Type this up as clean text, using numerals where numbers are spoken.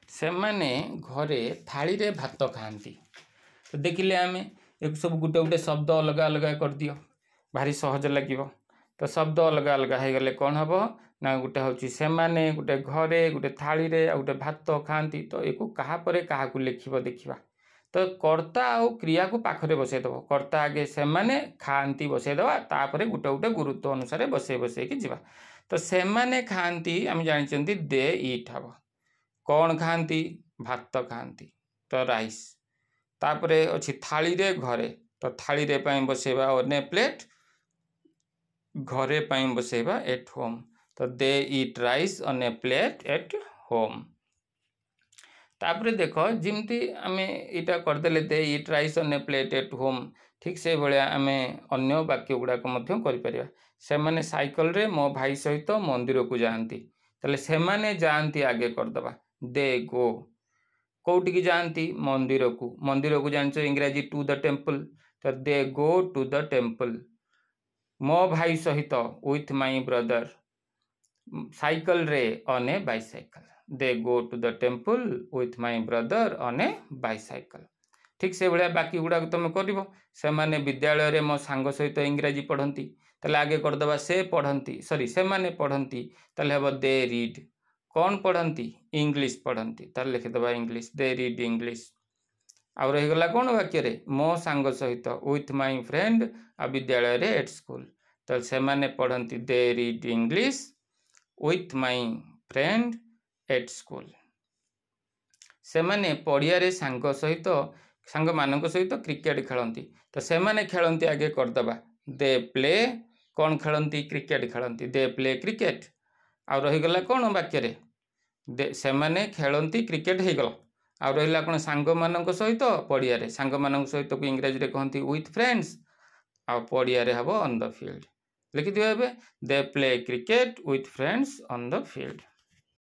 से माने घरे थाली रे भात खाती। तो देखिले आम एक सब गोटे गोटे शब्द अलग अलग कर दियो, भारी सहज लगे। तो शब्द अलग अलग हो गले कौन हम ना गोटे हूँ से माने, गोटे घरे, गोटे थाली रे, गोटे भात खाती। तो एक क्या क्या लिख देखा। तो कर्ता आउ क्रिया को पाखरे बसईदेव। कर्ता आगे से माने खाती बसईदेवा, तापर गोटे गोटे गुरुत्व अनुसार बसई बसई कि जीवा। तो से माने खाती आम जानते दे इट हम। कौन खाती? भात खाती, तो राइस। तापरे अच्छी थाली रे घरे, तो थाली रे पाई बसैबा ऑन ए प्लेट, घरे पाई बसैबा एट होम। तो they eat rice on a plate at home. तापरे देखो जिमती आम इटा करदेले they eat rice on a plate at home, ठीक से भाया आम अन्य वाक्य गुड़ाक कर। से माने साइकल रे मो भाई सहित मंदिर को जाती, ताले से माने जाती आगे करदबा। दे गो, कौटी की जाती? मंदिर को। मंदिर को जान इंग्राजी टू द टेम्पल, तो they go to the temple. मो भाई सहित विथ माई ब्रदर, साइकल रे on a bicycle. They go to the temple with my brother on a bicycle. ठीक से भाया बाकी गुड़ाक तुम कर। से माने विद्यालय रे मो सांग सहित इंग्राजी पढ़ती, ताले आगे करदबा से पढ़ती, सॉरी से माने पढ़ती, ताले हम दे रीड। कौन पढ़ती? इंग्लिश पढ़ती, ताले लिखिदबा इंग्लिश, दे रीड इंग्लिश। आउ रहीगला कौन वाक्य रे? मो सांग सहित विथ माई फ्रेंड आ विद्यालय रे एट स्कूल। तो से माने पढ़ती they read English with my friend at school. से माने पड़िया रे सांग सहित, सांग मानक सहित क्रिकेट खेलती। तो से माने खेलती आगे करदबा दे प्ले। कौन खेलती? क्रिकेट खेलती, दे प्ले क्रिकेट। आउ रहीगला कौन वाक्य रे? दे से माने खेलती क्रिकेट हो गला। आउ रहा कौन? सांग मानक सहित पड़िया रे, सांग मानक सहित को इंग्राजी रे कहती विथ फ्रेंड्स। आ पड़िया रे हम ऑन द फील्ड। लिखिदियो एबे they play cricket with friends on the field.